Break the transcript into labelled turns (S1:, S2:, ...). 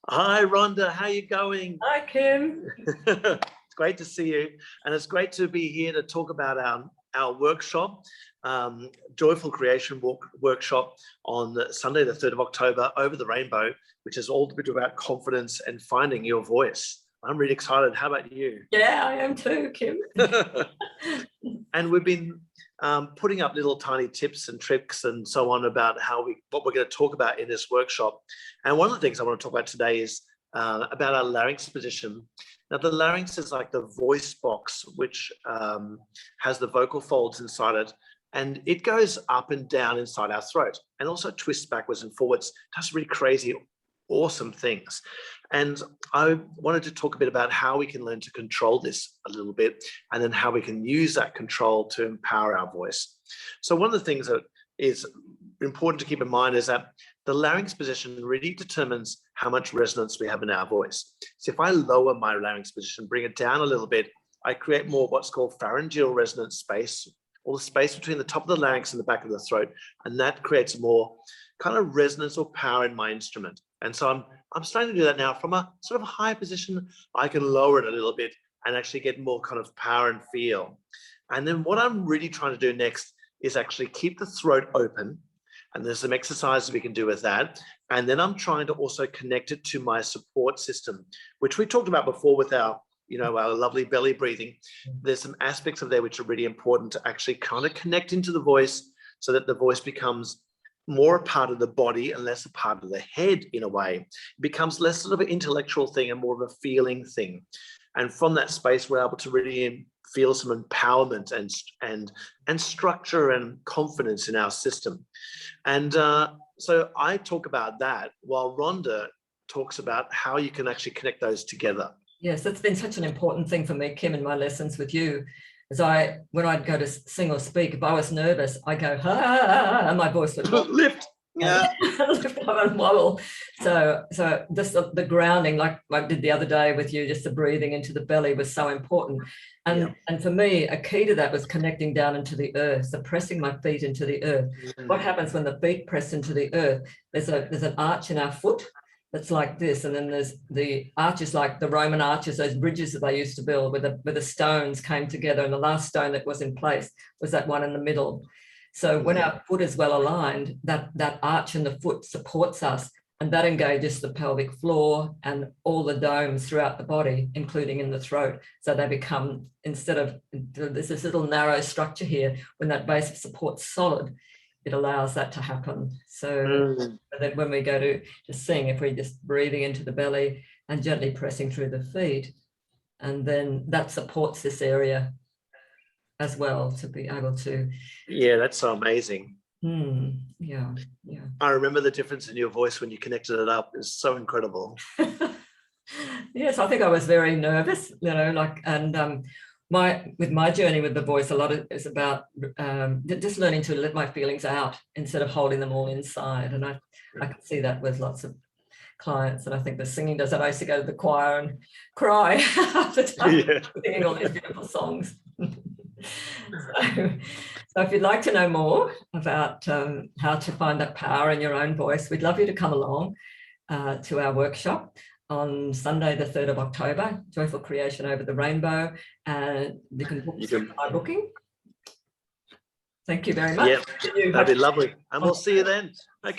S1: Hi, Rhonda. How you going?
S2: Hi, Kim.
S1: It's great to see you, and it's great to be here to talk about our workshop, Joyful Creation Workshop on Sunday, the 3rd of October, Over the Rainbow, which is all a bit about confidence and finding your voice. I'm really excited. How about you?
S2: Yeah, I am too, Kim.
S1: And we've been putting up little tiny tips and tricks and so on about what we're going to talk about in this workshop. And one of the things I want to talk about today is about our larynx position. Now, the larynx is like the voice box, which has the vocal folds inside it, and it goes up and down inside our throat and also twists backwards and forwards, does really crazy, awesome things. And I wanted to talk a bit about how we can learn to control this a little bit, and then how we can use that control to empower our voice. So one of the things that is important to keep in mind is that the larynx position really determines how much resonance we have in our voice. So if I lower my larynx position, bring it down a little bit, I create more what's called pharyngeal resonance space, or the space between the top of the larynx and the back of the throat. And that creates more kind of resonance or power in my instrument. And so I'm starting to do that now from a sort of high position. I can lower it a little bit and actually get more kind of power and feel. And then what I'm really trying to do next is actually keep the throat open. And there's some exercises we can do with that. And then I'm trying to also connect it to my support system, which we talked about before with our lovely belly breathing. There's some aspects of there which are really important to actually kind of connect into the voice, so that the voice becomes more a part of the body and less a part of the head in a way. It becomes less sort of an intellectual thing and more of a feeling thing. And from that space, we're able to really feel some empowerment and structure and confidence in our system. And so I talk about that while Rhonda talks about how you can actually connect those together.
S2: Yes, that's been such an important thing for me, Kim, in my lessons with you. When I'd go to sing or speak, if I was nervous, I go, ha, and my voice would
S1: lift. Yeah.
S2: Lift up and wobble. So just the grounding, like I did the other day with you, just the breathing into the belly was so important. And for me, a key to that was connecting down into the earth, so pressing my feet into the earth. What happens when the feet press into the earth? There's an arch in our foot that's like this, and then there's the arches, like the Roman arches, those bridges that they used to build, where the stones came together, and the last stone that was in place was that one in the middle. So when our foot is well aligned, that arch in the foot supports us, and that engages the pelvic floor and all the domes throughout the body, including in the throat. So they become, instead of, there's this little narrow structure here, when that base of support's solid, it allows that to happen. So that when we go to sing, if we're just breathing into the belly and gently pressing through the feet, and then that supports this area as well, to be able to.
S1: Yeah, that's so amazing.
S2: Yeah.
S1: I remember the difference in your voice when you connected it up. It's so incredible.
S2: Yes, I think I was very nervous, with my journey with the voice, a lot of it's about just learning to let my feelings out instead of holding them all inside. And I can see that with lots of clients, and I think the singing does that. I used to go to the choir and cry half the time, singing all these beautiful songs. So if you'd like to know more about how to find that power in your own voice, we'd love you to come along to our workshop on Sunday, the 3rd of October, Joyful Creation Over the Rainbow. And you can book by booking. Thank you very much.
S1: Yeah, that'd be lovely. And we'll see you then. Okay.